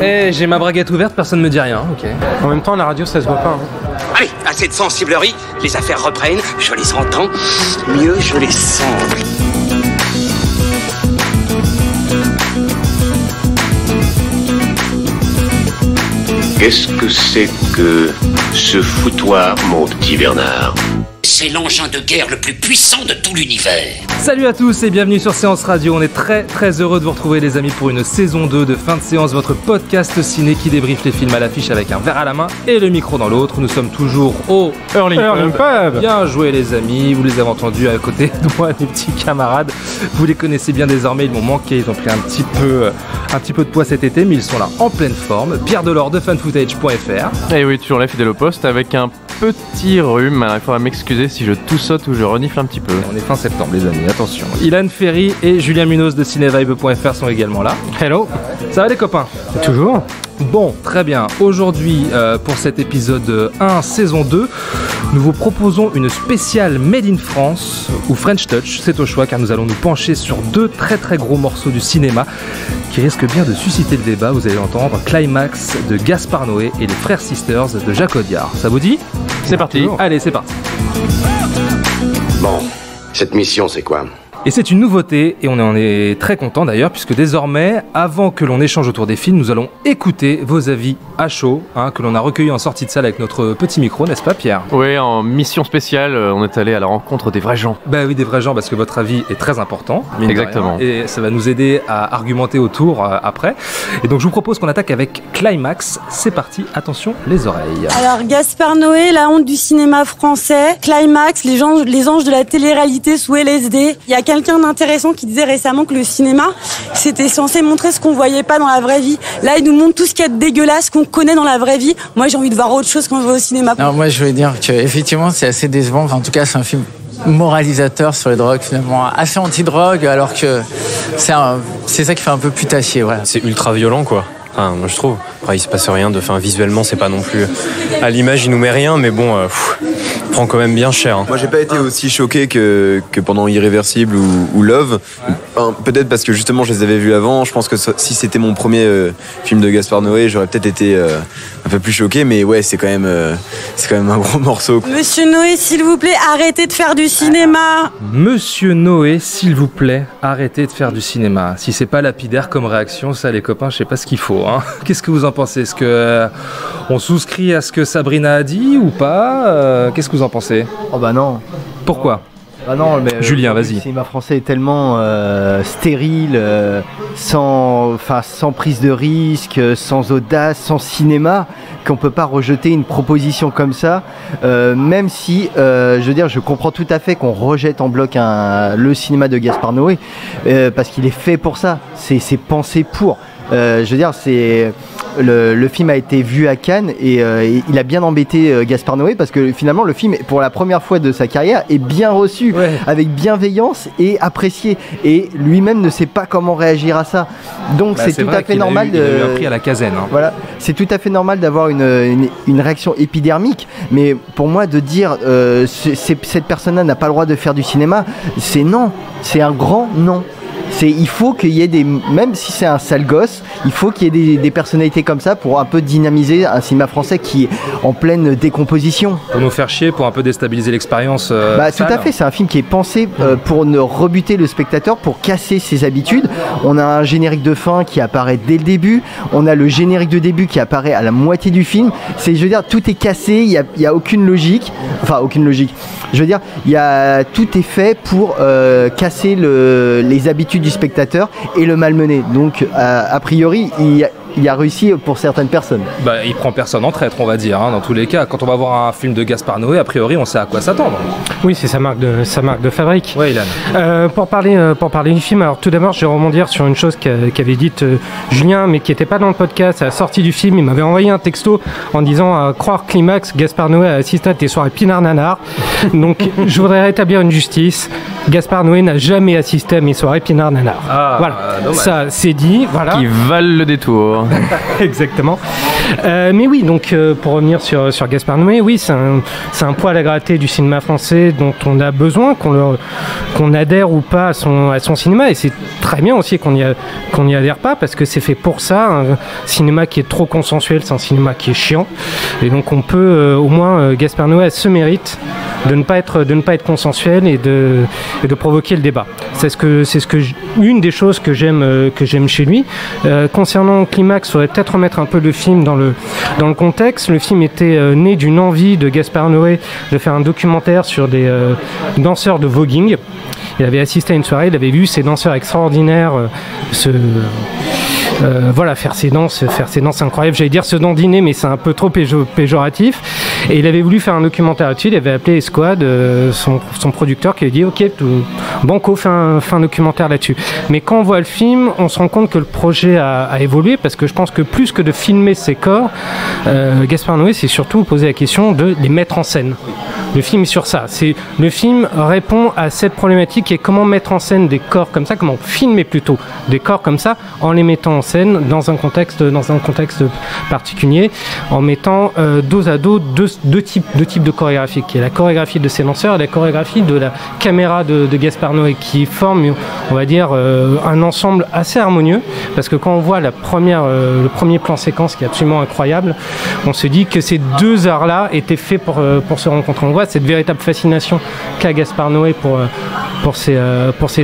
Eh, j'ai ma braguette ouverte, personne ne me dit rien, ok. En même temps, la radio, ça se voit pas. Allez, assez de sensiblerie, les affaires reprennent, je les entends, mieux je les sens. Qu'est-ce que c'est que ce foutoir, mon petit Bernard? C'est l'engin de guerre le plus puissant de tout l'univers. Salut à tous et bienvenue sur Séance Radio. On est très heureux de vous retrouver les amis pour une saison 2 de Fin de Séance, votre podcast ciné qui débriefe les films à l'affiche avec un verre à la main et le micro dans l'autre. Nous sommes toujours au Hurling Pub. Bien joué les amis, vous les avez entendus à côté de moi, mes petits camarades. Vous les connaissez bien désormais, ils m'ont manqué, ils ont pris un petit peu de poids cet été, mais ils sont là en pleine forme. Pierre Delors de fanfootage.fr. Et oui, toujours là, fidèle au poste, avec un petit rhume. Alors, il faudra m'excuser si je toussote ou je renifle un petit peu. On est fin septembre les amis, attention. Ilan Ferry et Julien Munoz de cinevibe.fr sont également là. Hello. Ça va les copains? Toujours. Bon, très bien. Aujourd'hui, pour cet épisode 1, saison 2, nous vous proposons une spéciale Made in France ou French Touch. C'est au choix car nous allons nous pencher sur deux très gros morceaux du cinéma qui risquent bien de susciter le débat. Vous allez entendre Climax de Gaspard Noé et les Frères Sisters de Jacques Audiard. Ça vous dit? C'est parti. Allez, c'est parti. Bon, cette mission, c'est quoi? Et c'est une nouveauté, et on en est très content d'ailleurs, puisque désormais, avant que l'on échange autour des films, nous allons écouter vos avis à chaud, que l'on a recueillis en sortie de salle avec notre petit micro, n'est-ce pas Pierre? Oui, en mission spéciale, on est allé à la rencontre des vrais gens. Bah oui, des vrais gens, parce que votre avis est très important. Exactement. Et ça va nous aider à argumenter autour après. Et donc je vous propose qu'on attaque avec Climax. C'est parti, attention les oreilles. Alors Gaspard Noé, la honte du cinéma français. Climax, les anges de la télé-réalité sous LSD. Il y a quelqu'un d'intéressant qui disait récemment que le cinéma, c'était censé montrer ce qu'on voyait pas dans la vraie vie. Là, il nous montre tout ce qu'il y a de dégueulasse qu'on connaît dans la vraie vie. Moi, j'ai envie de voir autre chose quand je vais au cinéma. Alors moi, je voulais dire que effectivement, c'est assez décevant. Enfin, en tout cas, c'est un film moralisateur sur les drogues, finalement assez anti-drogue, alors que c'est ça qui fait un peu putassier. Voilà. C'est ultra violent, quoi. Enfin, moi je trouve. Après, il se passe rien visuellement, c'est pas non plus. À l'image, il nous met rien, mais bon, prend quand même bien cher. Hein. Moi, j'ai pas été aussi choqué que pendant Irréversible ou Love. Enfin, peut-être parce que justement, je les avais vus avant. Je pense que si c'était mon premier film de Gaspard Noé, j'aurais peut-être été un peu plus choqué. Mais ouais, c'est quand même un gros morceau. Monsieur Noé, s'il vous plaît, arrêtez de faire du cinéma. Monsieur Noé, s'il vous plaît, arrêtez de faire du cinéma. Si c'est pas lapidaire comme réaction, ça, les copains, je sais pas ce qu'il faut. Qu'est-ce que vous en pensez? Est-ce que on souscrit à ce que Sabrina a dit ou pas? Qu'est-ce que vous en pensez? Oh bah non. Pourquoi? Ah non, mais Julien, vas-y. Le cinéma français est tellement stérile, sans prise de risque, sans audace, sans cinéma, qu'on peut pas rejeter une proposition comme ça, même si, je veux dire, je comprends tout à fait qu'on rejette en bloc le cinéma de Gaspard Noé, parce qu'il est fait pour ça, c'est pensé pour. Je veux dire, le film a été vu à Cannes et il a bien embêté Gaspard Noé parce que finalement le film, pour la première fois de sa carrière, est bien reçu, avec bienveillance et apprécié. Et lui-même ne sait pas comment réagir à ça. Donc c'est tout à fait normal. Il a eu un prix à la Cazen. Voilà, c'est tout à fait normal d'avoir une réaction épidermique. Mais pour moi, de dire cette personne-là n'a pas le droit de faire du cinéma, c'est non, c'est un grand non. Il faut qu'il y ait même si c'est un sale gosse, il faut qu'il y ait des personnalités comme ça pour un peu dynamiser un cinéma français qui est en pleine décomposition. Pour nous faire chier, pour un peu déstabiliser l'expérience. Tout à fait, c'est un film qui est pensé pour ne rebuter le spectateur, pour casser ses habitudes. On a un générique de fin qui apparaît dès le début, on a le générique de début qui apparaît à la moitié du film. Je veux dire, tout est cassé, il y a aucune logique. Enfin, aucune logique. Je veux dire, tout est fait pour casser les habitudes du spectateur et le malmener. Donc a priori il a réussi pour certaines personnes. Il prend personne en traître, on va dire, dans tous les cas. Quand on va voir un film de Gaspard Noé, a priori on sait à quoi s'attendre. Oui, c'est sa marque de fabrique. Oui, Ilan. Pour parler du film, alors tout d'abord je vais rebondir sur une chose qu'avait dite Julien, mais qui n'était pas dans le podcast. À la sortie du film, il m'avait envoyé un texto en disant croire Climax, Gaspard Noé a assisté à tes soirées Pinard Nanar. Donc je voudrais rétablir une justice. Gaspard Noé n'a jamais assisté à mes soirées Pinard Nanar. Voilà, dommage. ça c'est dit. Voilà. Qui valent le détour. sûr. Exactement. Mais oui, donc pour revenir sur Gaspard Noé, oui, c'est un poil à gratter du cinéma français dont on a besoin, qu'on adhère ou pas à son cinéma, et c'est très bien aussi qu'on y adhère pas, parce que c'est fait pour ça. Un cinéma qui est trop consensuel, c'est un cinéma qui est chiant, et donc on peut au moins Gaspard Noé a ce mérite de ne pas être consensuel et de provoquer le débat. C'est une des choses que j'aime chez lui. Concernant Climax, il faudrait peut-être remettre un peu le film dans le contexte. Le film était né d'une envie de Gaspard Noé de faire un documentaire sur des danseurs de voguing. Il avait assisté à une soirée, il avait vu ces danseurs extraordinaires faire ses danses incroyables. J'allais dire se dandiner, mais c'est un peu trop péjoratif. Et il avait voulu faire un documentaire là-dessus. Il avait appelé Esquad, son producteur, qui lui a dit ok, Banco fait un documentaire là-dessus. Mais quand on voit le film, on se rend compte que le projet a évolué, parce que je pense que plus que de filmer ses corps, Gaspard Noé s'est surtout posé la question de les mettre en scène. Le film est sur ça. Le film répond à cette problématique qui est comment mettre en scène des corps comme ça, comment filmer plutôt des corps comme ça en les mettant en scène dans un contexte particulier, en mettant dos à dos deux types de chorégraphie, qui est la chorégraphie de ses danseurs et la chorégraphie de la caméra de Gaspard Noé, qui forment, on va dire, un ensemble assez harmonieux, parce que quand on voit le premier plan séquence qui est absolument incroyable, on se dit que ces deux arts-là étaient faits pour se rencontrer. On voit cette véritable fascination qu'a Gaspard Noé pour ses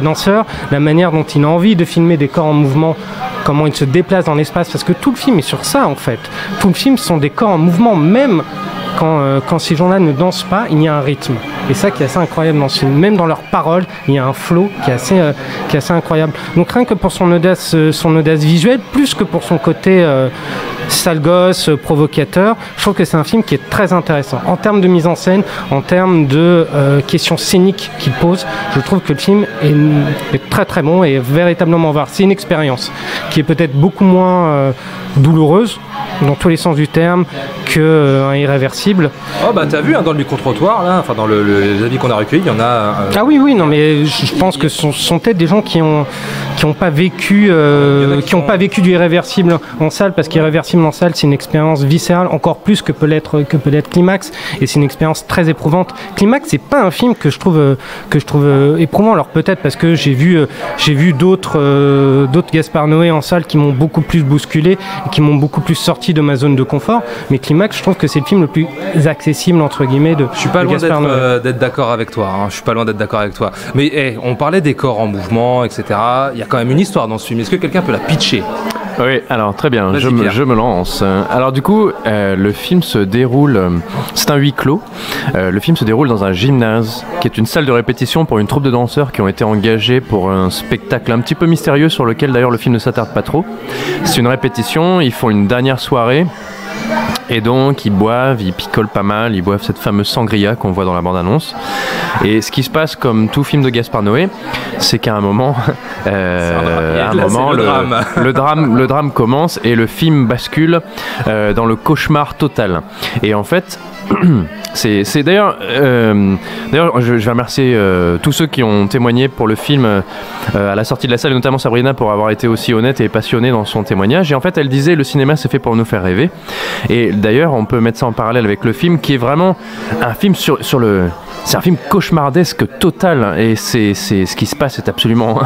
danseurs, la manière dont il a envie de filmer des corps en mouvement, comment ils se déplacent dans l'espace, parce que tout le film est sur ça en fait. Tout le film sont des corps en mouvement, même quand ces gens-là ne dansent pas, il y a un rythme. Et ça qui est assez incroyable dans ce film. Même dans leurs paroles, il y a un flow qui est assez incroyable. Donc rien que pour son audace visuelle, plus que pour son côté sale gosse, provocateur, je trouve que c'est un film qui est très intéressant. En termes de mise en scène, en termes de questions scéniques qu'il pose, je trouve que le film est très très bon et véritablement voir. C'est une expérience qui est peut-être beaucoup moins douloureuse, dans tous les sens du terme, qu'un Irréversible. Oh bah t'as vu dans le micro-trottoir là, enfin dans les avis qu'on a recueillis, il y en a. Ah oui non, mais je pense que ce sont peut-être des gens qui ont pas vécu du Irréversible en salle, parce qu'Irréversible en salle c'est une expérience viscérale encore plus que peut l'être Climax, et c'est une expérience très éprouvante. Climax c'est pas un film que je trouve éprouvant, alors peut-être parce que j'ai vu d'autres Gaspard Noé en salle qui m'ont beaucoup plus bousculé et qui m'ont beaucoup plus sorti de ma zone de confort, mais Climax je trouve que c'est le film le plus accessible entre guillemets de Je suis pas loin Gaspard Noé. d'être d'accord avec toi, hein. Je suis pas loin d'être d'accord avec toi. Mais on parlait des corps en mouvement, etc. Il y a quand même une histoire dans ce film. Est-ce que quelqu'un peut la pitcher ? Oui, alors très bien, Vas-y, je me lance. Alors du coup, le film se déroule, c'est un huis clos. Le film se déroule dans un gymnase, qui est une salle de répétition pour une troupe de danseurs qui ont été engagés pour un spectacle un petit peu mystérieux sur lequel d'ailleurs le film ne s'attarde pas trop. C'est une répétition, ils font une dernière soirée. Et donc ils boivent, ils picolent pas mal, ils boivent cette fameuse sangria qu'on voit dans la bande-annonce. Et ce qui se passe, comme tout film de Gaspard Noé, c'est qu'à un moment, le drame commence et le film bascule dans le cauchemar total. Et en fait, c'est d'ailleurs, je vais remercier tous ceux qui ont témoigné pour le film à la sortie de la salle, et notamment Sabrina pour avoir été aussi honnête et passionnée dans son témoignage. Et en fait, elle disait le cinéma c'est fait pour nous faire rêver. Et d'ailleurs, on peut mettre ça en parallèle avec le film, qui est vraiment un film c'est un film cauchemardesque total. Et c'est ce qui se passe est absolument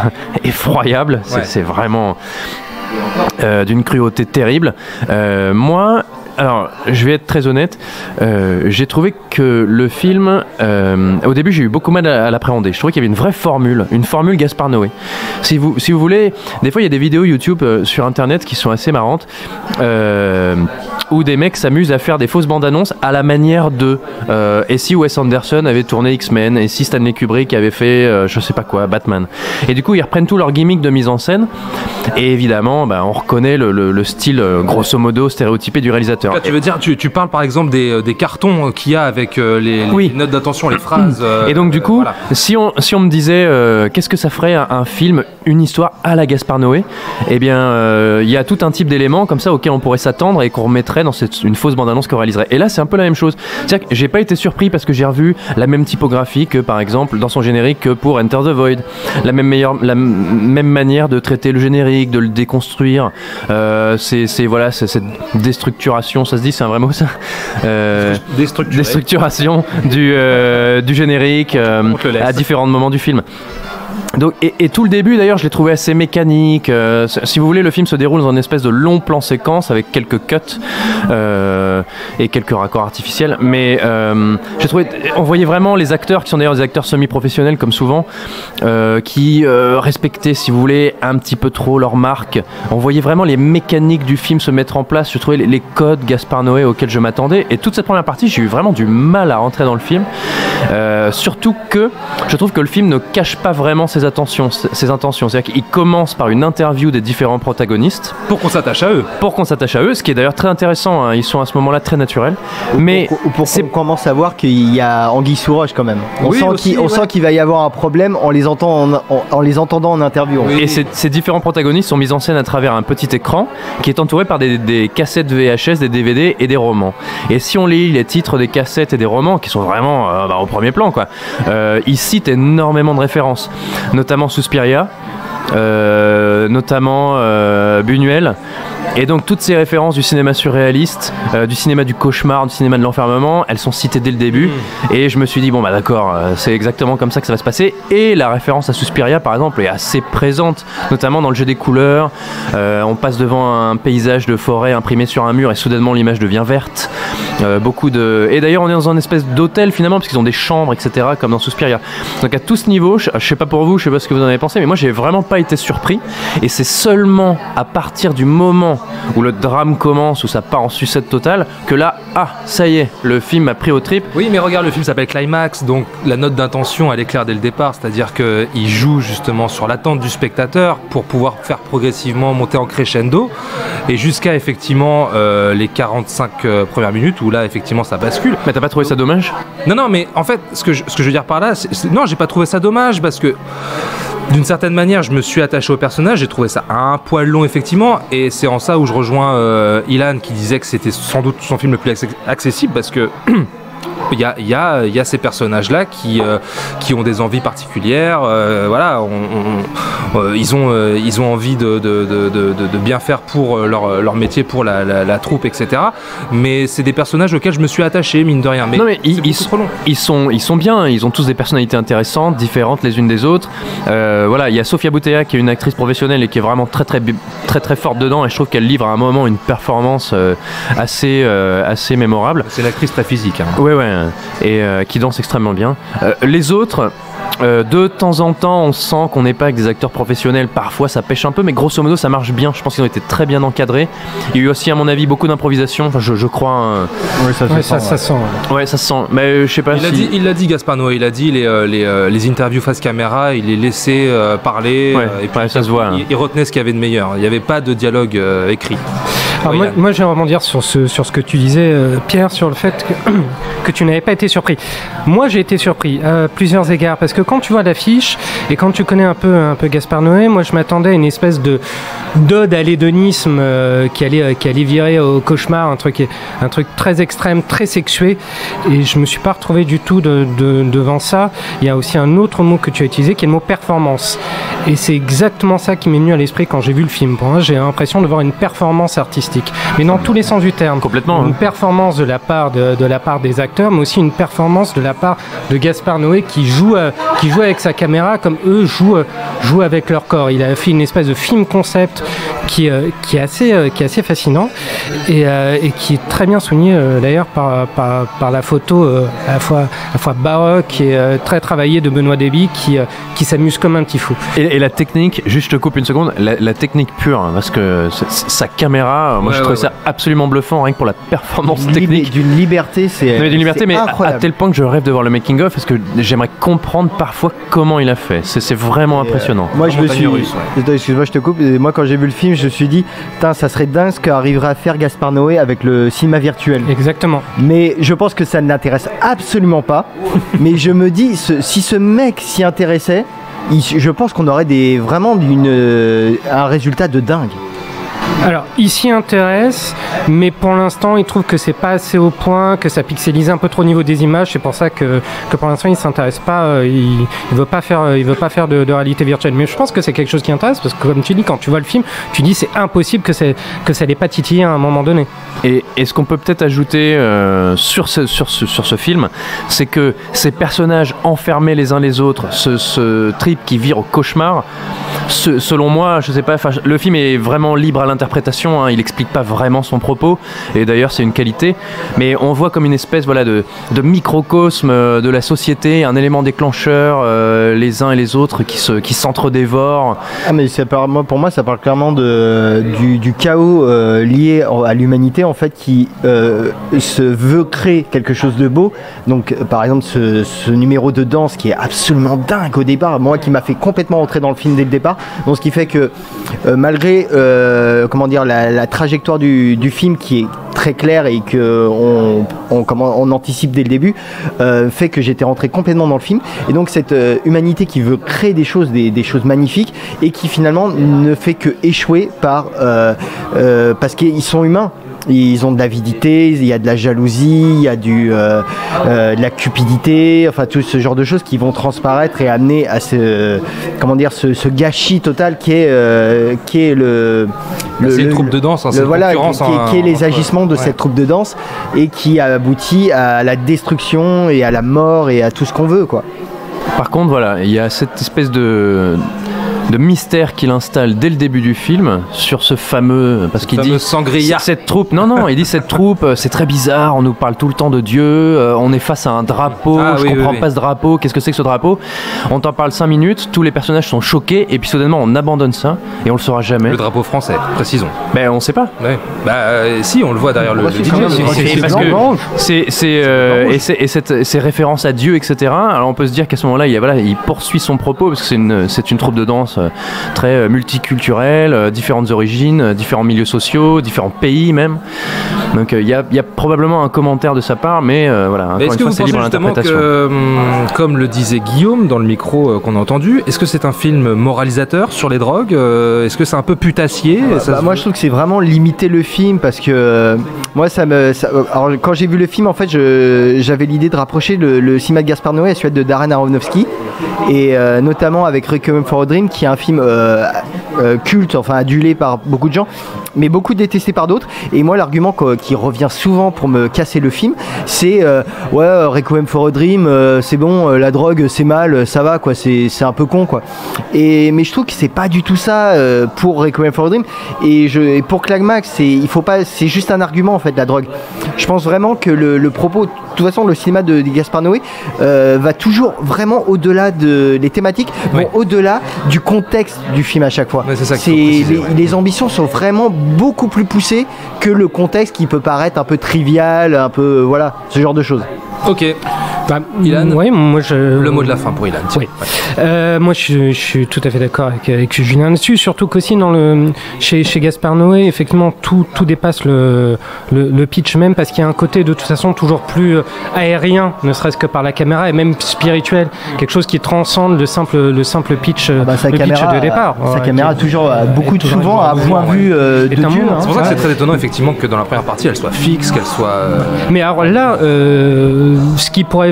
effroyable. C'est vraiment d'une cruauté terrible. Moi. Alors, je vais être très honnête, j'ai trouvé que le film, au début j'ai eu beaucoup mal à l'appréhender. Je trouvais qu'il y avait une vraie formule, Gaspard Noé. Si vous voulez, des fois il y a des vidéos YouTube sur internet qui sont assez marrantes, où des mecs s'amusent à faire des fausses bandes annonces à la manière de et si Wes Anderson avait tourné X-Men, et si Stanley Kubrick avait fait je sais pas quoi, Batman. Et du coup ils reprennent tout leur gimmick de mise en scène, et évidemment on reconnaît le style grosso modo stéréotypé du réalisateur. Tu veux dire, tu parles par exemple des cartons qu'il y a avec les notes d'attention, les phrases. Et donc du coup, voilà. si on me disait qu'est-ce que ça ferait un film, une histoire à la Gaspard Noé, eh bien il y a tout un type d'éléments comme ça auxquels on pourrait s'attendre et qu'on remettrait après dans une fausse bande-annonce qu'on réaliserait. Et là, c'est un peu la même chose. C'est-à-dire que j'ai pas été surpris parce que j'ai revu la même typographie que, par exemple, dans son générique que pour Enter the Void. La même manière de traiter le générique, de le déconstruire. C'est cette déstructuration, ça se dit, c'est un vrai mot ça déstructuration du générique à différents moments du film. Donc, et tout le début d'ailleurs je l'ai trouvé assez mécanique. Si vous voulez, le film se déroule dans une espèce de long plan séquence avec quelques cuts et quelques raccords artificiels, mais j'ai trouvé, on voyait vraiment les acteurs qui sont d'ailleurs des acteurs semi-professionnels comme souvent, qui respectaient, si vous voulez, un petit peu trop leur marque. On voyait vraiment les mécaniques du film se mettre en place. Je trouvais les codes Gaspard Noé auxquels je m'attendais, et toute cette première partie j'ai eu vraiment du mal à rentrer dans le film, surtout que je trouve que le film ne cache pas vraiment ses intentions. C'est-à-dire qu'il commence par une interview des différents protagonistes. Pour qu'on s'attache à eux. Ce qui est d'ailleurs très intéressant, hein. Ils sont à ce moment-là très naturels. Mais pour qu'on commence à voir qu'il y a anguille sous roche quand même. On sent qu'il va y avoir un problème en les entendant en interview. Et ces différents protagonistes sont mis en scène à travers un petit écran qui est entouré par des cassettes VHS, des DVD et des romans. Et si on lit les titres des cassettes et des romans, qui sont vraiment au premier plan, quoi, ils citent énormément de références, notamment Suspiria, notamment Buñuel. Et donc toutes ces références du cinéma surréaliste, du cinéma du cauchemar, du cinéma de l'enfermement, elles sont citées dès le début. Et je me suis dit, bon bah d'accord, c'est exactement comme ça que ça va se passer. Et la référence à Suspiria par exemple est assez présente, notamment dans le jeu des couleurs. On passe devant un paysage de forêt imprimé sur un mur et soudainement l'image devient verte. Et d'ailleurs on est dans une espèce d'hôtel finalement, parce qu'ils ont des chambres, etc., comme dans Suspiria. Donc à tout ce niveau, je sais pas pour vous, je sais pas ce que vous en avez pensé, mais moi j'ai vraiment pas été surpris. Et c'est seulement à partir du moment où le drame commence, où ça part en sucette totale, que là, ça y est, le film m'a pris au trip. Oui, mais regarde, le film s'appelle Climax, donc la note d'intention, elle est claire dès le départ, c'est-à-dire qu'il joue justement sur l'attente du spectateur pour pouvoir faire progressivement monter en crescendo, et jusqu'à effectivement les 45 premières minutes, où là, effectivement, ça bascule. Mais t'as pas trouvé ça dommage ? Non, mais en fait, ce que je veux dire par là, non, j'ai pas trouvé ça dommage, parce que d'une certaine manière, je me suis attaché au personnage, j'ai trouvé ça un poil long effectivement, et c'est en ça où je rejoins Ilan qui disait que c'était sans doute son film le plus accessible, parce que il y a ces personnages-là qui ont des envies particulières. Voilà, ils ont envie de bien faire pour leur métier, pour la troupe, etc. Mais c'est des personnages auxquels je me suis attaché, mine de rien. Mais, non, mais ils sont bien. Ils ont tous des personnalités intéressantes, différentes les unes des autres. Voilà, il y a Sofia Boutella qui est une actrice professionnelle et qui est vraiment très forte dedans. Et je trouve qu'elle livre à un moment une performance assez mémorable. C'est une actrice très physique. Hein. Ouais. Et qui danse extrêmement bien. Les autres, de temps en temps, on sent qu'on n'est pas avec des acteurs professionnels. Parfois, ça pêche un peu, mais grosso modo, ça marche bien. Je pense qu'ils ont été très bien encadrés. Il y a eu aussi, à mon avis, beaucoup d'improvisation. Enfin, je crois. Oui, ça se sent. Ouais, ça se sent. Mais je sais pas. Il l'a dit, Gaspard Noé. Il a dit les interviews face caméra. Il les laissait parler. Et puis ça se voit. Il retenait ce qu'il y avait de meilleur. Il n'y avait pas de dialogue écrit. Alors moi, je vais rebondir sur ce que tu disais, Pierre, sur le fait que tu n'avais pas été surpris. Moi, j'ai été surpris à plusieurs égards, parce que quand tu vois l'affiche et quand tu connais un peu Gaspard Noé, moi, je m'attendais à une espèce d'ode à l'hédonisme qui allait virer au cauchemar, un truc très extrême, très sexué, et je me suis pas retrouvé du tout devant ça. Il y a aussi un autre mot que tu as utilisé, qui est le mot performance, et c'est exactement ça qui m'est venu à l'esprit quand j'ai vu le film. Pour moi, j'ai l'impression de voir une performance artistique, mais dans tous les sens du terme. Complètement. Une performance de la part des acteurs, mais aussi une performance de la part de Gaspard Noé qui joue avec sa caméra comme eux jouent avec leur corps. Il a fait une espèce de film concept qui est assez fascinant et qui est très bien souligné d'ailleurs par la photo à la fois baroque et très travaillée de Benoît Deby qui s'amuse comme un petit fou. Et la technique, juste je te coupe une seconde, la technique pure, hein, parce que sa caméra, moi je trouve ça absolument bluffant, rien que pour la performance technique. D'une liberté, mais à tel point que je rêve de voir le making of, parce que j'aimerais comprendre parfois comment il a fait. C'est vraiment impressionnant. Moi excuse-moi, je te coupe. Et moi quand j'ai vu le film, je me suis dit, ça serait dingue ce qu'arriverait à faire Gaspard Noé avec le cinéma virtuel. Exactement. Mais je pense que ça ne l'intéresse absolument pas. Mais je me dis, si ce mec s'y intéressait, je pense qu'on aurait vraiment un résultat de dingue. Alors, il s'y intéresse, mais pour l'instant, il trouve que c'est pas assez au point, que ça pixelise un peu trop au niveau des images. C'est pour ça que pour l'instant, il s'intéresse pas. Il veut pas faire de réalité virtuelle. Mais je pense que c'est quelque chose qui intéresse parce que, comme tu dis, quand tu vois le film, tu dis c'est impossible que ça l'ait pas titillé à un moment donné. Et ce qu'on peut peut-être ajouter sur ce film, c'est que ces personnages enfermés les uns les autres, ce trip qui vire au cauchemar, selon moi, je sais pas, le film est vraiment libre à l'interprétation, hein, il explique pas vraiment son propos, et d'ailleurs c'est une qualité, mais on voit comme une espèce de microcosme de la société, un élément déclencheur, les uns et les autres qui s'entre-dévorent. Ah mais pour moi ça parle clairement du chaos lié à l'humanité en fait qui se veut créer quelque chose de beau. Donc par exemple ce numéro de danse qui est absolument dingue au départ, moi qui m'a fait complètement rentrer dans le film dès le départ. Donc ce qui fait que malgré la trajectoire du film qui est très claire et que on anticipe dès le début, fait que j'étais rentré complètement dans le film. Et donc cette humanité qui veut créer des choses magnifiques et qui finalement ne fait que échouer parce qu'ils sont humains. Ils ont de l'avidité, il y a de la jalousie, il y a de la cupidité, enfin tout ce genre de choses qui vont transparaître et amener à ce gâchis total qui est une troupe de danse, hein, qui est les agissements de cette troupe de danse et qui aboutit à la destruction et à la mort et à tout ce qu'on veut, quoi. Par contre, voilà, il y a cette espèce de mystère qu'il installe dès le début du film sur ce fameux, parce qu'il dit Sangria. Cette troupe, il dit cette troupe, c'est très bizarre, on nous parle tout le temps de Dieu, on est face à un drapeau, je comprends pas ce drapeau, qu'est-ce que c'est que ce drapeau? On t'en parle 5 minutes, tous les personnages sont choqués et puis soudainement on abandonne ça et on le saura jamais. Le drapeau français, précisons. Ben on sait pas. Ouais. Si, on le voit derrière le ces références à Dieu, etc. Alors on peut se dire qu'à ce moment-là, il poursuit son propos parce que c'est une troupe de danse très multiculturelle, différentes origines, différents milieux sociaux, différents pays même. Donc il y a probablement un commentaire de sa part, mais voilà. Est-ce que vous pensez justement que, comme le disait Guillaume dans le micro qu'on a entendu, est-ce que c'est un film moralisateur sur les drogues? Est-ce que c'est un peu putassier? Moi je trouve que c'est vraiment limiter le film parce que moi alors quand j'ai vu le film en fait j'avais l'idée de rapprocher le cinéma de Gaspar Noé à celui de Darren Aronofsky et notamment avec Requiem for a Dream qui est un film culte, enfin adulé par beaucoup de gens mais beaucoup détesté par d'autres. Et moi l'argument qui revient souvent pour me casser le film c'est Requiem for a Dream c'est bon, la drogue c'est mal, ça va quoi, c'est un peu con quoi. Mais je trouve que c'est pas du tout ça pour Requiem for a Dream et pour Climax c'est juste un argument en fait la drogue. Je pense vraiment que le propos, de toute façon le cinéma de Gaspar Noé va toujours vraiment au-delà les thématiques vont au-delà du contexte du film à chaque fois. Ouais, c'est ça les ambitions sont vraiment beaucoup plus poussées que le contexte qui peut paraître un peu trivial, un peu voilà, ce genre de choses. Ok. Ilan, le mot de la fin pour Ilan. Oui. Moi je suis tout à fait d'accord avec Julien là-dessus, surtout qu'aussi chez Gaspar Noé effectivement tout dépasse le pitch même parce qu'il y a un côté de toute façon toujours plus aérien, ne serait-ce que par la caméra et même spirituel, quelque chose qui transcende le simple pitch, pitch de départ. Sa caméra toujours souvent à point vu de Dieu. C'est pour ça que c'est très étonnant effectivement que dans la première partie elle soit fixe, qu'elle soit. Mais alors là, ce qui pourrait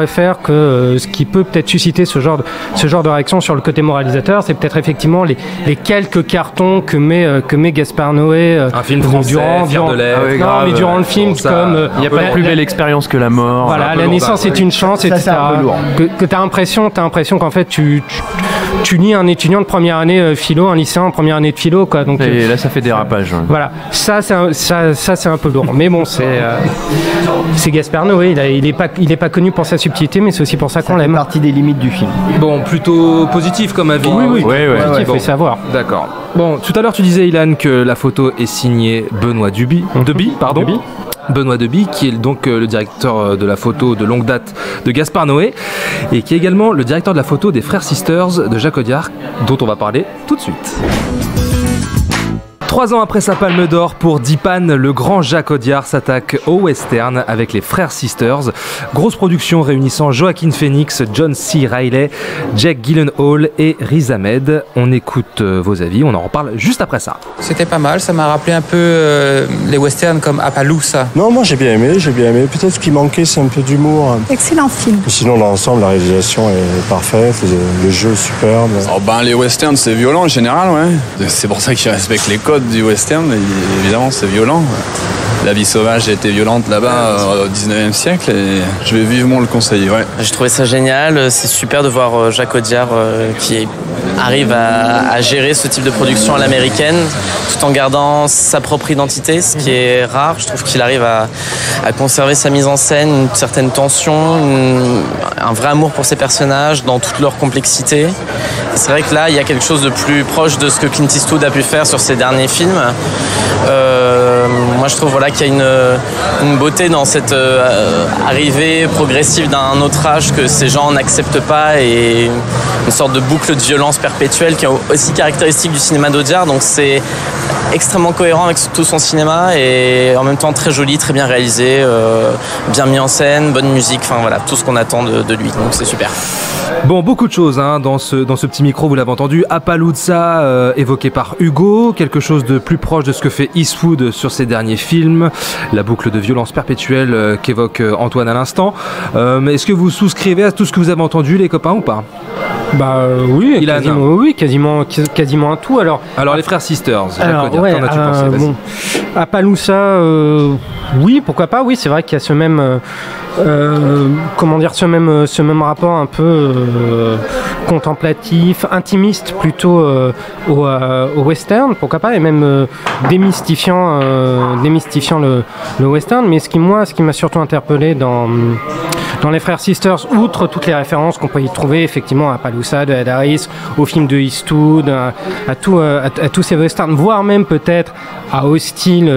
faire que ce qui peut peut-être susciter ce genre de réaction sur le côté moralisateur, c'est peut-être effectivement les quelques cartons que met Gaspar Noé un film français, mais durant le film comme il n'y a pas de plus belle expérience que la mort. Voilà, la naissance est une chance, etc. Que t'as l'impression qu'en fait tu lis un étudiant de première année philo, un lycéen en première année de philo quoi. Donc et là ça fait dérapage. Voilà, ça c'est un peu lourd. Mais bon, c'est Gaspar Noé, il est pas connu pour sa subtilité, mais c'est aussi pour ça qu'on l'aime. C'est partie des limites du film. Bon, plutôt positif comme avis. Oui. Positif, faut savoir. D'accord. Bon, tout à l'heure tu disais Ilan que la photo est signée Benoît Deby, Benoît Deby, qui est donc le directeur de la photo de longue date de Gaspar Noé et qui est également le directeur de la photo des Frères Sisters de Jacques Audiard, dont on va parler tout de suite. 3 ans après sa palme d'or pour Dipan, le grand Jacques Audiard s'attaque au western avec les Frères Sisters. Grosse production réunissant Joaquin Phoenix, John C. Reilly, Jake Gyllenhaal et Riz Ahmed. On écoute vos avis, on en reparle juste après ça. C'était pas mal, ça m'a rappelé un peu les westerns comme Appaloosa. Non, moi j'ai bien aimé. Peut-être ce qui manquait, c'est un peu d'humour. Excellent film. Sinon, dans l'ensemble, la réalisation est parfaite, le jeu est superbe. Oh ben, les westerns, c'est violent en général, ouais. C'est pour ça qu'ils respectent les codes du western, et évidemment, c'est violent. La vie sauvage a été violente là-bas au 19e siècle et je vais vivement le conseiller. Ouais. J'ai trouvé ça génial, c'est super de voir Jacques Audiard qui arrive à gérer ce type de production à l'américaine tout en gardant sa propre identité, ce qui est rare. Je trouve qu'il arrive à conserver sa mise en scène, une certaine tension, un vrai amour pour ses personnages dans toute leur complexité. Et c'est vrai que là, il y a quelque chose de plus proche de ce que Clint Eastwood a pu faire sur ses derniers films. Moi je trouve qu'il y a une beauté dans cette arrivée progressive d'un autre âge que ces gens n'acceptent pas et une sorte de boucle de violence perpétuelle qui est aussi caractéristique du cinéma d'Audiard. Donc c'est extrêmement cohérent avec tout son cinéma et en même temps très joli, très bien réalisé, bien mis en scène, bonne musique, enfin voilà, tout ce qu'on attend de lui, donc c'est super. Bon, beaucoup de choses dans ce petit micro, vous l'avez entendu. Appaloosa évoqué par Hugo, quelque chose de plus proche de ce que fait Eastwood sur ses derniers films, la boucle de violence perpétuelle qu'évoque Antoine à l'instant. Mais est-ce que vous souscrivez à tout ce que vous avez entendu, les copains, ou pas? Oui, quasiment à tout. Alors les Frères Sisters, qu'en as-tu pensé? Appaloosa, oui, pourquoi pas. Oui, c'est vrai qu'il y a ce même ce même rapport un peu contemplatif, intimiste plutôt au western, pourquoi pas, et même démystifiant le western. Mais ce qui m'a surtout interpellé dans les Frères Sisters, outre toutes les références qu'on peut y trouver effectivement à Appaloosa de Ed Harris, au film de Eastwood, à tous ces westerns, voire même peut-être à Hostile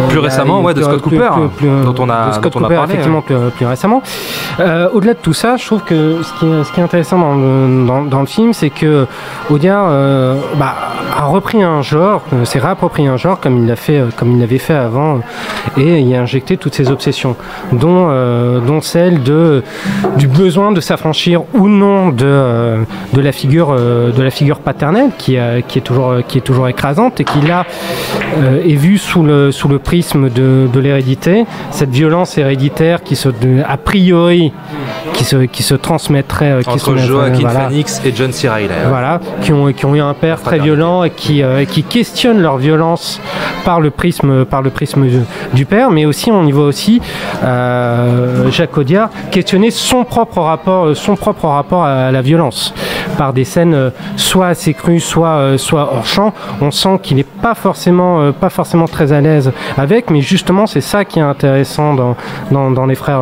plus récemment, de Scott Cooper, dont on a parlé effectivement plus récemment. Au-delà de tout ça, je trouve que ce qui est intéressant dans le film, c'est que Audiard a repris un genre, s'est réapproprié un genre comme il l'avait fait avant, et il a injecté toutes ses obsessions, dont celle du besoin de s'affranchir ou non de la figure paternelle qui est toujours écrasante et qui là est vue sous le prisme de l'hérédité, cette violence héréditaire qui se transmettrait entre Joaquin Phoenix et John C. Reilly. Voilà, qui ont eu un père très violent et qui questionnent leur violence par le prisme du père, mais aussi on y voit aussi Jacques Audiard questionner son propre rapport à la violence par des scènes soit assez crues, soit hors champ. On sent qu'il n'est pas forcément très à l'aise avec, mais justement c'est ça qui est intéressant dans les frères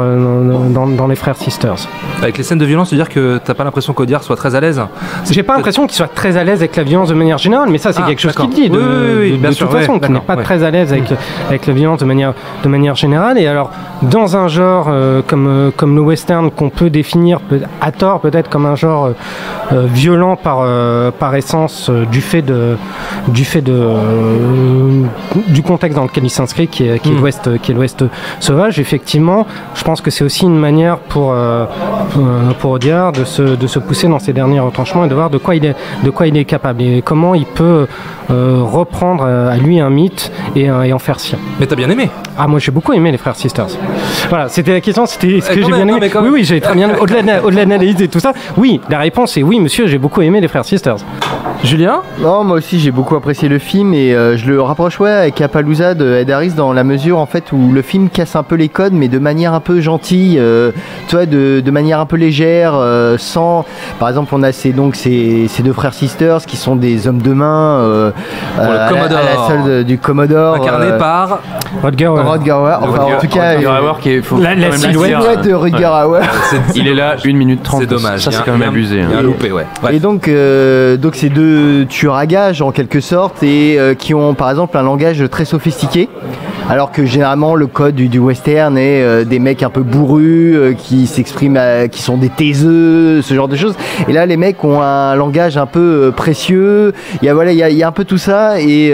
Sisters. Avec les scènes de violence, tu veux dire que t'as pas l'impression qu'Audiard soit très à l'aise? J'ai pas l'impression qu'il soit très à l'aise avec la violence de manière générale, mais ça c'est quelque chose qu'il dit de toute façon, qu'il n'est pas très à l'aise avec la violence de manière générale. Et alors dans un genre comme le western qu'on peut définir à tort peut-être comme un genre violent par essence du fait du contexte dans lequel il s'inscrit qui est l'Ouest sauvage. Effectivement, je pense que c'est aussi une manière pour Audiard de se pousser dans ses derniers retranchements et de voir de quoi il est capable et comment il peut reprendre à lui un mythe et en faire sien. Mais t'as bien aimé? Ah, moi j'ai beaucoup aimé les Frères Sisters. Voilà, c'était la question, c'était est-ce que j'ai bien aimé? Oui, j'ai très bien au-delà de l'analyse et tout ça. Oui, la réponse est oui, monsieur, j'ai beaucoup aimé les Frères Sisters. Julien? Non, moi aussi j'ai beaucoup apprécié le film et je le rapproche avec Appaloosa de Ed Harris dans la mesure en fait où le film casse un peu les codes mais de manière un peu gentille, tu vois, de manière un peu légère, sans. Par exemple, on a ces deux Frères Sisters qui sont des hommes de main à la salle du Commodore, incarné par Rutger Hauer. En tout cas, la silhouette de Rutger Hauer. Il est là 1 minute 30. C'est dommage. Ça, c'est quand même abusé. Il y a un loupé, ouais. Et donc c'est deux tueurs à gages en quelque sorte et qui ont par exemple un langage très sophistiqué. Alors que généralement le code du western est des mecs un peu bourrus qui s'expriment, qui sont des taiseux, ce genre de choses. Et là les mecs ont un langage un peu précieux. Il y a un peu tout ça et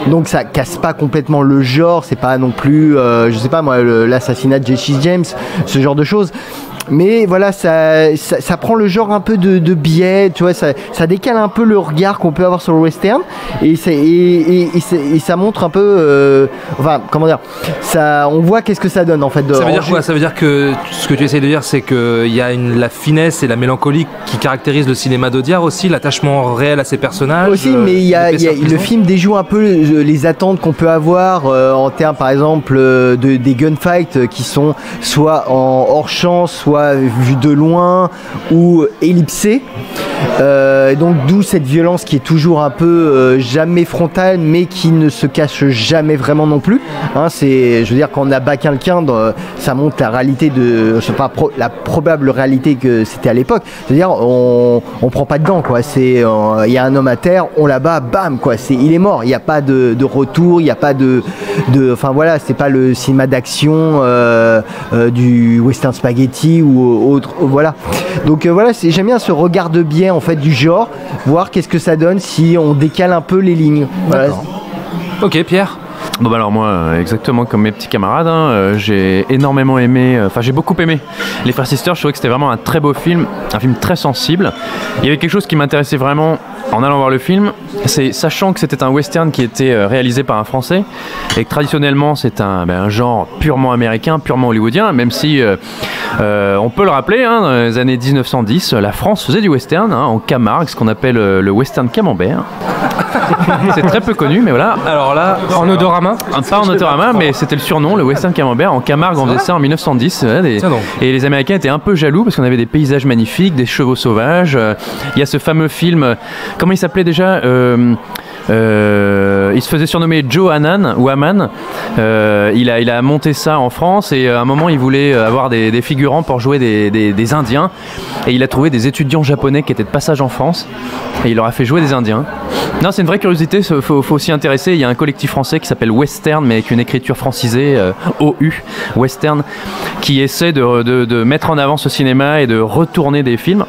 donc ça casse pas complètement le genre. C'est pas non plus, je sais pas moi, l'assassinat de Jesse James, ce genre de choses. Mais voilà, ça prend le genre un peu de biais, tu vois, ça décale un peu le regard qu'on peut avoir sur le western et ça montre un peu, enfin, comment dire, on voit qu'est-ce que ça donne en fait. Ça veut dire quoi? Ça veut dire que ce que tu essayes de dire, c'est qu'il y a la finesse et la mélancolie qui caractérisent le cinéma d'Audiard aussi, l'attachement réel à ses personnages. Aussi, mais le film déjoue un peu les attentes qu'on peut avoir en termes, par exemple, des gunfights qui sont soit en hors champ, soit vu de loin ou ellipsé, donc d'où cette violence qui est toujours un peu jamais frontale mais qui ne se cache jamais vraiment non plus, hein. Je veux dire, quand on abat quelqu'un, ça montre la réalité la probable réalité que c'était à l'époque. C'est-à-dire on prend pas de gants, quoi. Il y a un homme à terre, on l'abat, bam, quoi. Il est mort, il n'y a pas de retour, il n'y a pas enfin voilà, c'est pas le cinéma d'action du western spaghetti ou autre, voilà. Donc voilà, j'aime bien ce regard de biais en fait du genre, voir qu'est-ce que ça donne si on décale un peu les lignes. Voilà. Ok, Pierre. Bon bah alors moi, exactement comme mes petits camarades, hein, j'ai énormément aimé, j'ai beaucoup aimé Les Frères Sisters. Je trouvais que c'était vraiment un très beau film, un film très sensible. Il y avait quelque chose qui m'intéressait vraiment en allant voir le film, c'est sachant que c'était un western qui était réalisé par un Français et que traditionnellement c'est un genre purement américain, purement hollywoodien, même si on peut le rappeler, hein, dans les années 1910, la France faisait du western, hein, en Camargue, ce qu'on appelle le western camembert. C'est très peu connu, mais voilà. Alors là, en odorama, pas en odorama, mais c'était le surnom, le western camembert. En Camargue, on faisait ça en 1910. Et les Américains étaient un peu jaloux parce qu'on avait des paysages magnifiques, des chevaux sauvages. Il y a ce fameux film, comment il s'appelait déjà il se faisait surnommer Joe Hannan ou Haman. Il a monté ça en France et à un moment il voulait avoir des figurants pour jouer des Indiens et il a trouvé des étudiants japonais qui étaient de passage en France et il leur a fait jouer des Indiens. Non, c'est une vraie curiosité, faut s'y intéresser. Il y a un collectif français qui s'appelle Western, mais avec une écriture francisée, OU, Western, qui essaie de mettre en avant ce cinéma et de retourner des films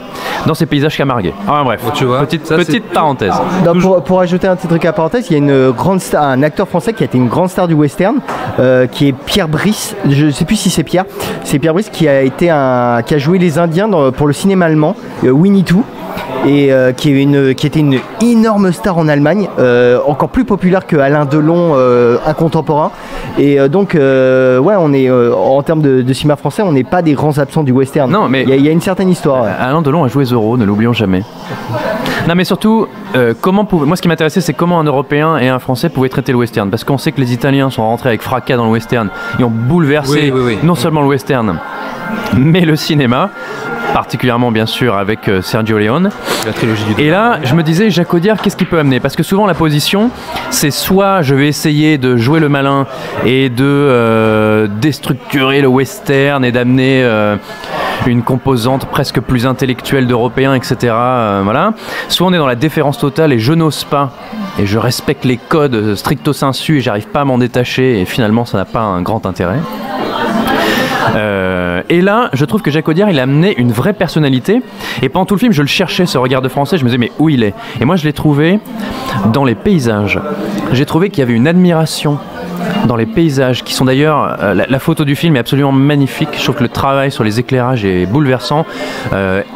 dans ces paysages camarguais. Enfin bref, tu vois, petite parenthèse. Pour ajouter un petit truc à parenthèse, il y a une grande star, un acteur français qui a été une grande star du western, qui est Pierre Brice. Je ne sais plus si c'est Pierre. C'est Pierre Brice qui a joué les Indiens pour le cinéma allemand, Winnie Two. Et qui était une énorme star en Allemagne, encore plus populaire que Alain Delon, un contemporain. Et donc, ouais, on est en termes de cinéma français, on n'est pas des grands absents du western. Non, mais il y a une certaine histoire. Ouais. Alain Delon a joué Zorro, ne l'oublions jamais. Non, mais surtout, moi, ce qui m'intéressait, c'est comment un Européen et un Français pouvaient traiter le western, parce qu'on sait que les Italiens sont rentrés avec fracas dans le western, ils ont bouleversé non seulement le western, mais le cinéma. Particulièrement bien sûr avec Sergio Leone. La trilogie du Et là, je me disais, Jacques Audiard, qu'est-ce qu'il peut amener? Parce que souvent la position, c'est soit je vais essayer de jouer le malin et de déstructurer le western et d'amener une composante presque plus intellectuelle d'Européens, etc. Voilà. Soit on est dans la déférence totale et je n'ose pas et je respecte les codes stricto sensu et j'arrive pas à m'en détacher et finalement ça n'a pas un grand intérêt. Et là, je trouve que Jacques Audiard, il a amené une vraie personnalité. Et pendant tout le film, je le cherchais, ce regard de français. Je me disais, mais où il est? Et moi, je l'ai trouvé dans les paysages. J'ai trouvé qu'il y avait une admiration dans les paysages, qui sont d'ailleurs... la photo du film est absolument magnifique. Je trouve que le travail sur les éclairages est bouleversant,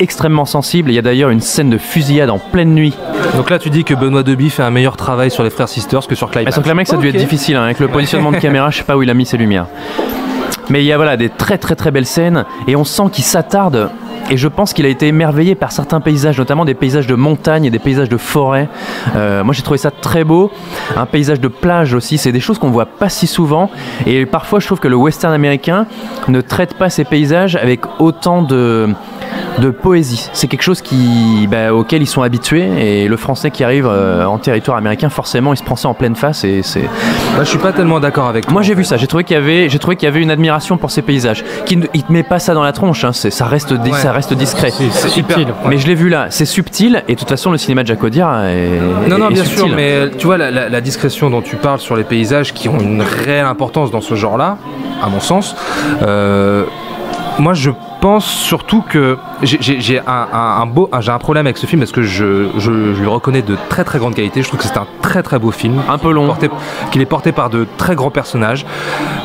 extrêmement sensible. Il y a d'ailleurs une scène de fusillade en pleine nuit. Donc là, tu dis que Benoît Deby fait un meilleur travail sur les Frères Sisters que sur Climax. Sur Climax, ça a dû être difficile, hein, avec le positionnement de caméra, je sais pas où il a mis ses lumières. Mais il y a voilà, des très très très belles scènes et on sent qu'il s'attarde et je pense qu'il a été émerveillé par certains paysages, notamment des paysages de montagne et des paysages de forêt. Moi j'ai trouvé ça très beau, un paysage de plage aussi, c'est des choses qu'on voit pas si souvent et parfois je trouve que le western américain ne traite pas ces paysages avec autant de de poésie. C'est quelque chose auquel ils sont habitués, et le français qui arrive en territoire américain, forcément, il se prend ça en pleine face. Et c'est... je suis pas tellement d'accord avec toi. Moi, j'ai vu ça. J'ai trouvé qu'il y avait une admiration pour ces paysages. Il te met pas ça dans la tronche. Hein. Ça reste discret. C'est subtil. Mais je l'ai vu là. C'est subtil, et de toute façon, le cinéma de Jacques Audiard est bien subtil. sûr, mais tu vois la discrétion dont tu parles sur les paysages qui ont une réelle importance dans ce genre-là, à mon sens. Moi, je pense surtout que j'ai un problème avec ce film parce que je lui reconnais de très très grandes qualités. Je trouve que c'est un très très beau film. Un peu long. Qu'il est porté par de très grands personnages.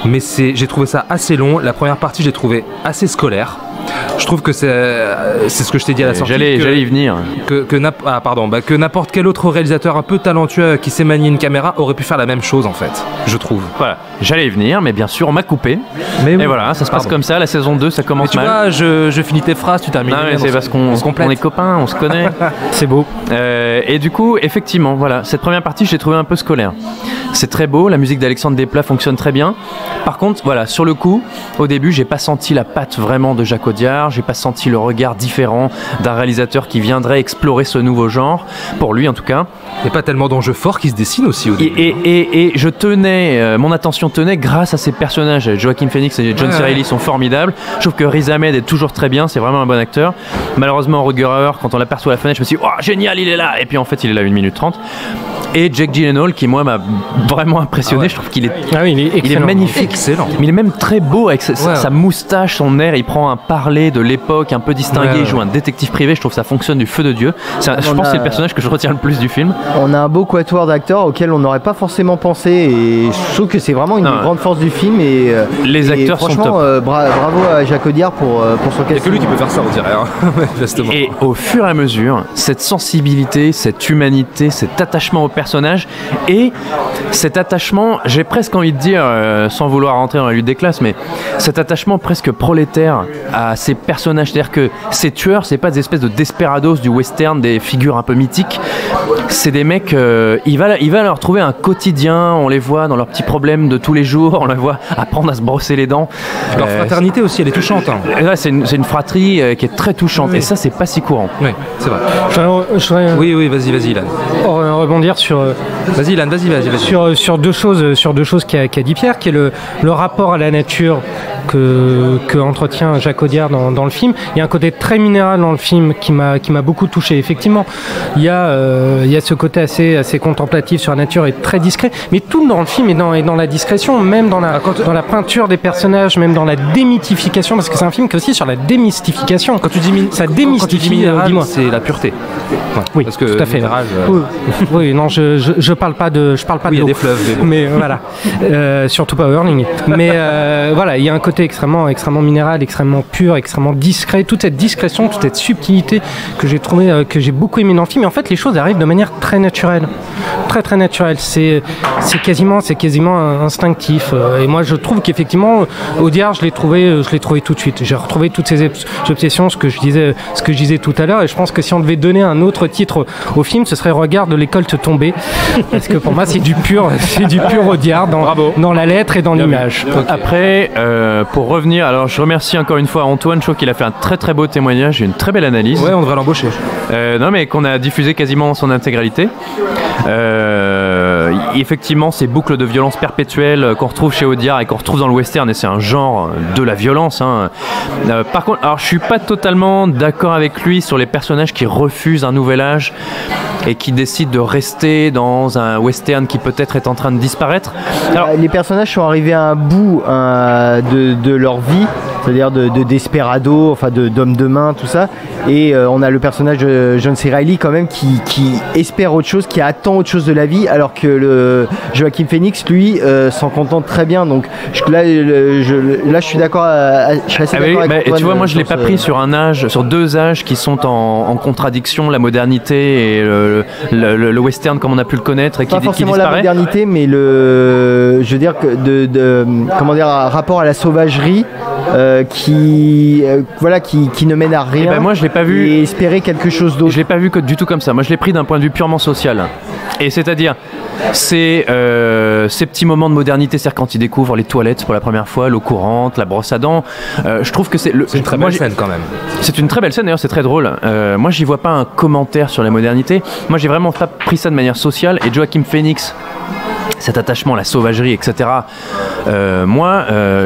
Mais j'ai trouvé ça assez long. La première partie, je l'ai trouvé assez scolaire. Je trouve que c'est ce que je t'ai dit à la sortie. J'allais y venir. Que n'importe quel autre réalisateur un peu talentueux qui sait manier une caméra aurait pu faire la même chose en fait, je trouve. Voilà, j'allais y venir, mais bien sûr on m'a coupé. Mais oui. Et voilà, ça se passe comme ça. La saison 2, ça commence mal. Mais tu vois, je finis tes phrases, tu termines. Non, mais c'est parce qu'on est copains, on se connaît. C'est beau. Et du coup, effectivement, voilà, cette première partie, je l'ai trouvée un peu scolaire. C'est très beau, la musique d'Alexandre Desplat fonctionne très bien. Par contre, voilà, sur le coup, au début, j'ai pas senti la patte vraiment de Jacques Audiard, j'ai pas senti le regard différent d'un réalisateur qui viendrait explorer ce nouveau genre, pour lui en tout cas. Il n'y a pas tellement d'enjeux forts qui se dessinent aussi au début. Et je tenais, mon attention tenait grâce à ces personnages. Joaquin Phoenix et John C. Reilly sont formidables. Je trouve que Riz Ahmed est toujours très bien, c'est vraiment un bon acteur. Malheureusement, Ruger Hauer, quand on l'aperçoit à la fenêtre, je me suis dit, oh génial, il est là! Et puis en fait, il est là 1 minute 30. Et Jake Gyllenhaal, qui moi m'a vraiment impressionné. Je trouve qu'il est, il est magnifique. Excellent. Mais il est même très beau avec sa moustache, son air. Il prend un parler de l'époque un peu distingué. Il joue un détective privé. Je trouve que ça fonctionne du feu de Dieu. Je pense que c'est le personnage que je retiens le plus du film. On a un beau quatuor d'acteurs auquel on n'aurait pas forcément pensé. Et je trouve que c'est vraiment une grande force du film. Et les acteurs sont top. Bravo à Jacques Audiard pour son casting. Il n'y a que lui qui peut faire ça, on dirait. Hein. Et au fur et à mesure, cette sensibilité, cette humanité, cet attachement au personnage, et cet attachement, j'ai presque envie de dire, sans vouloir rentrer dans la lutte des classes, mais cet attachement presque prolétaire à ces personnages. C'est-à-dire que ces tueurs, c'est pas des espèces de desperados du western, des figures un peu mythiques. C'est des mecs, il va leur trouver un quotidien. On les voit dans leurs petits problèmes de tous les jours. On les voit apprendre à se brosser les dents. Leur fraternité aussi, elle est touchante. Hein. Là, c'est une fratrie qui est très touchante. Oui. Et ça, c'est pas si courant. Oui, c'est vrai. Oui, vas-y, Ilan. Rebondir sur. Vas-y, Ilan, vas-y. Sur deux choses qu'a dit Pierre, qui est le rapport à la nature que entretient Jacques Audiard dans le film. Il y a un côté très minéral dans le film qui m'a beaucoup touché. Effectivement, il y a ce côté assez contemplatif sur la nature et très discret, mais tout dans le film est dans la discrétion, même dans la peinture des personnages, même dans la démythification, parce que c'est un film qui est aussi sur la démystification. Quand tu dis ça démystifie, minéral, c'est la pureté. Ouais, oui, parce que tout à fait. Minéral, oui, non, je parle pas de il y a des fleuves, mais voilà, surtout pas Hurling. Mais voilà, il y a un côté extrêmement minéral, extrêmement pur, extrêmement discret. Toute cette discrétion, toute cette subtilité que j'ai trouvé, que j'ai beaucoup aimé dans le film. Et en fait, les choses arrivent de manière très naturelle, très naturelle. C'est quasiment instinctif. Et moi, je trouve qu'effectivement, Audiard, je l'ai trouvé tout de suite. J'ai retrouvé toutes ces obsessions, ce que je disais tout à l'heure. Et je pense que si on devait donner un autre titre au film, ce serait Regarde l'école te tomber, parce que pour moi, c'est du pur Audiard dans la lettre et dans l'image. Okay. Après, pour revenir, alors je remercie encore une fois Antoine, je trouve qu'il a fait un très très beau témoignage et une très belle analyse. Ouais, on devrait l'embaucher. Non, mais qu'on a diffusé quasiment en son intégralité. Effectivement, ces boucles de violence perpétuelle qu'on retrouve chez Audiard et qu'on retrouve dans le western, et c'est un genre de la violence. Hein. Par contre, alors je suis pas totalement d'accord avec lui sur les personnages qui refusent un nouvel âge et qui décident de rester dans un western qui peut-être est en train de disparaître. Alors, les personnages sont arrivés à un bout de leur vie, c'est-à-dire de desperado, enfin d'homme de main, tout ça. Et on a le personnage de John C. Reilly quand même qui espère autre chose, qui attend autre chose de la vie, alors que le Joaquin Phoenix, lui, s'en contente très bien. Donc là, je suis d'accord. Je suis assez d'accord avec Antoine. Et tu vois, moi, je l'ai pas pris sur deux âges qui sont en contradiction, la modernité et le western comme on a pu le connaître et qui disparaît. Pas forcément la modernité, mais je veux dire que un rapport à la sauvagerie qui ne mène à rien. Et ben moi, je l'ai pas vu. Et espérer quelque chose d'autre. Je l'ai pas vu du tout comme ça. Moi, je l'ai pris d'un point de vue purement social. Et c'est-à-dire, c'est ces petits moments de modernité, c'est-à-dire quand il découvre les toilettes pour la première fois, l'eau courante, la brosse à dents. Je trouve que c'est une très belle scène quand même. C'est une très belle scène, d'ailleurs c'est très drôle. Moi j'y vois pas un commentaire sur la modernité. Moi j'ai vraiment pris ça de manière sociale, et Joaquin Phoenix, cet attachement à la sauvagerie, etc.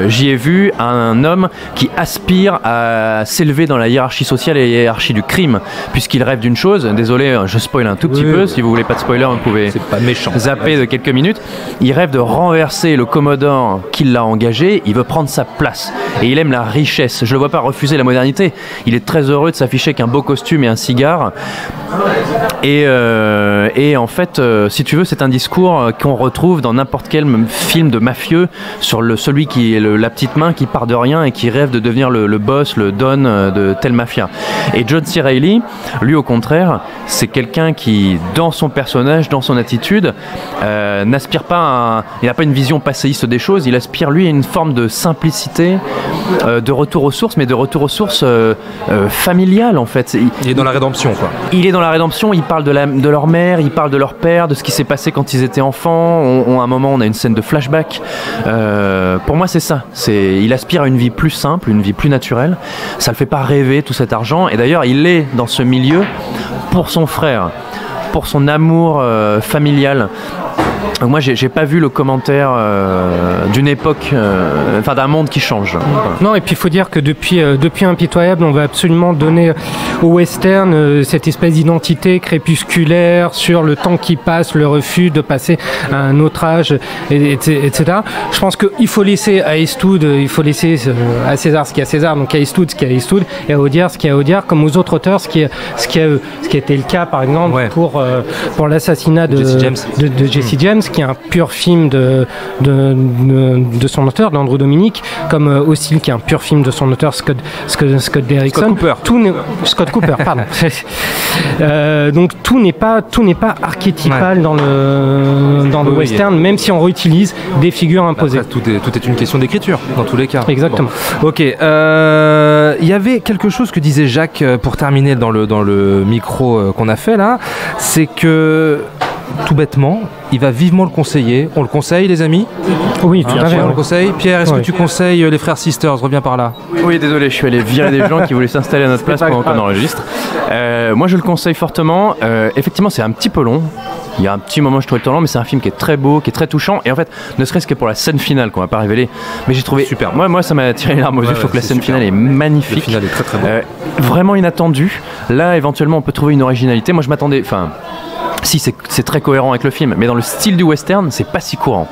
J'y ai vu un homme qui aspire à s'élever dans la hiérarchie sociale et la hiérarchie du crime, puisqu'il rêve d'une chose. Désolé, je spoil un tout petit peu. Si vous voulez pas de spoiler, vous pouvez zapper de quelques minutes. Il rêve de renverser le Commodore qui l'a engagé. Il veut prendre sa place. Et il aime la richesse. Je le vois pas refuser la modernité. Il est très heureux de s'afficher avec un beau costume et un cigare. Et en fait, si tu veux, c'est un discours qu'on retrouve dans n'importe quel film de mafieux sur celui qui est la petite main qui part de rien et qui rêve de devenir le boss, le don de telle mafia. Et John C. Reilly, lui au contraire, c'est quelqu'un qui, dans son personnage, dans son attitude, n'aspire pas il n'a pas une vision passéiste des choses, il aspire lui à une forme de simplicité, de retour aux sources, mais de retour aux sources familiales en fait. Il est dans la rédemption quoi. Il est dans la rédemption, il parle de leur mère, il parle de leur père, de ce qui s'est passé quand ils étaient enfants. À un moment, on a une scène de flashback. Pour moi, c'est ça. Il aspire à une vie plus simple, une vie plus naturelle. Ça le fait pas rêver tout cet argent. Et d'ailleurs, il est dans ce milieu pour son frère, pour son amour familial. Moi, j'ai pas vu le commentaire d'une époque, d'un monde qui change. Non, et puis il faut dire que depuis Impitoyable, on va absolument donner au western cette espèce d'identité crépusculaire sur le temps qui passe, le refus de passer à un autre âge, etc. Je pense qu'il faut laisser à Eastwood, il faut laisser à César ce qu'il y a à César, donc à Eastwood ce qu'il y a à Eastwood, et à Audiard ce qu'il y a à Audiard, comme aux autres auteurs ce qui a été le cas par exemple pour l'assassinat de Jesse James, qui est un pur film de son auteur, d'Andrew Dominic, comme Hostile, qui est un pur film de son auteur, Scott Derrickson. Scott Cooper, pardon. Donc tout n'est pas archétypal dans le western, même si on réutilise des figures imposées. Après, tout est une question d'écriture, dans tous les cas. Exactement. Bon. Ok. Il y avait quelque chose que disait Jacques pour terminer dans le micro qu'on a fait là, c'est que tout bêtement, il va vivement le conseiller. On le conseille, les amis? Oui, tout à fait. On le conseille. Pierre, est-ce que tu conseilles les frères Sisters? Reviens par là. Oui, désolé, je suis allé virer des gens qui voulaient s'installer à notre place pendant qu'on enregistre. Moi, je le conseille fortement. Effectivement, c'est un petit peu long. Il y a un petit moment, je trouvais le temps long, mais c'est un film qui est très beau, qui est très touchant. Et en fait, ne serait-ce que pour la scène finale, qu'on va pas révéler, mais j'ai trouvé super. Moi, ça m'a tiré les larmes aux yeux. Je trouve que la scène finale est magnifique. Le final est très très beau. Vraiment inattendu. Là, éventuellement, on peut trouver une originalité. Moi, je m'attendais. Si, c'est très cohérent avec le film, mais dans le style du western, c'est pas si courant.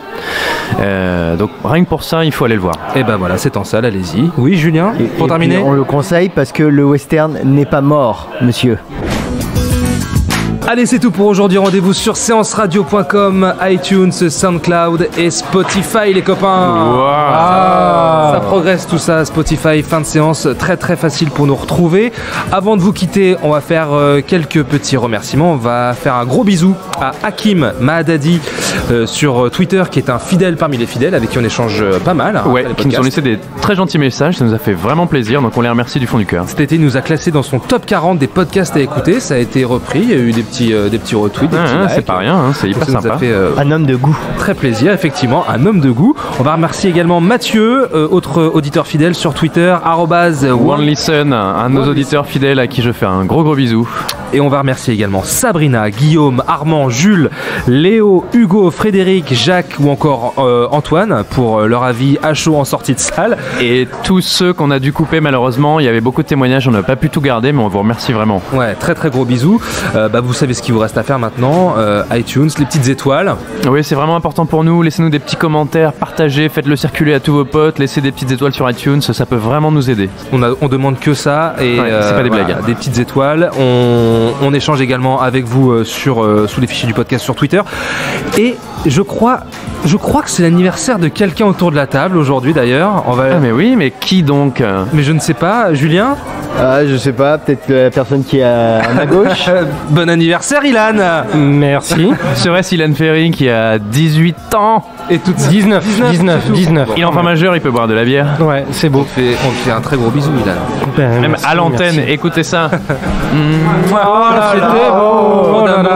Donc rien que pour ça, il faut aller le voir. Et ben voilà, c'est en salle, allez-y. Oui, Julien, pour terminer. On le conseille parce que le western n'est pas mort, monsieur. Allez, c'est tout pour aujourd'hui. Rendez-vous sur séanceradio.com, iTunes, SoundCloud et Spotify, les copains. Wow. Ça progresse tout ça, Spotify, fin de séance, très très facile pour nous retrouver. Avant de vous quitter, on va faire quelques petits remerciements. On va faire un gros bisou à Hakim Mahadadi sur Twitter, qui est un fidèle parmi les fidèles, avec qui on échange pas mal. Qui nous ont laissé des très gentils messages, ça nous a fait vraiment plaisir, donc on les remercie du fond du cœur. Cet été, il nous a classé dans son top 40 des podcasts à écouter. Ça a été repris, il y a eu des petits retweets, des petits likes. C'est pas rien, c'est hyper sympa. Ça fait, un homme de goût. Très plaisir, effectivement, un homme de goût. On va remercier également Mathieu, autre auditeur fidèle sur Twitter, @OneListen, un de nos auditeurs fidèles à qui je fais un gros bisou. Et on va remercier également Sabrina, Guillaume, Armand, Jules, Léo, Hugo, Frédéric, Jacques ou encore Antoine pour leur avis à chaud en sortie de salle. Et tous ceux qu'on a dû couper, malheureusement, il y avait beaucoup de témoignages, on n'a pas pu tout garder, mais on vous remercie vraiment. Ouais, très très gros bisous. Vous savez ce qu'il vous reste à faire maintenant, iTunes, les petites étoiles. Oui, c'est vraiment important pour nous. Laissez-nous des petits commentaires, partagez, faites-le circuler à tous vos potes, laissez des petites étoiles sur iTunes, ça peut vraiment nous aider. On demande que ça et c'est pas des blagues. Des petites étoiles. On échange également avec vous sous les fichiers du podcast sur Twitter. Et je crois que c'est l'anniversaire de quelqu'un autour de la table aujourd'hui d'ailleurs. Ah mais oui, mais qui donc? Mais je ne sais pas, Julien? Je sais pas, peut-être la personne qui est à ma gauche. Bon anniversaire Ilan. Merci. Serait-ce Ilan Ferry qui a 18 ans et tout 19. Il est enfin majeur, il peut boire de la bière. Ouais, c'est beau. On te fait un très gros bisou Ilan. Même à l'antenne, écoutez ça.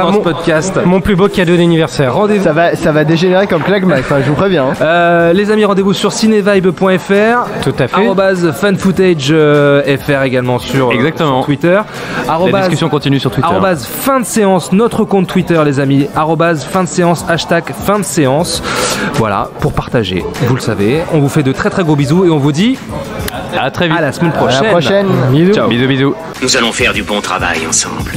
Dans ce podcast. Mon plus beau cadeau d'anniversaire. Ça va dégénérer comme Clagmax, je vous préviens. Les amis, rendez-vous sur cinevibe.fr. Tout à fait. @fanfootage.fr également sur Twitter. La discussion continue sur Twitter. Fin de séance, notre compte Twitter les amis. Fin de séance, #fin de séance. Voilà, pour partager, vous le savez. On vous fait de très très gros bisous et on vous dit à très vite. À la semaine prochaine. À la prochaine. Bisous. Ciao. Bisous. Nous allons faire du bon travail ensemble.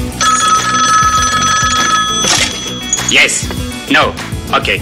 Yes. No. OK.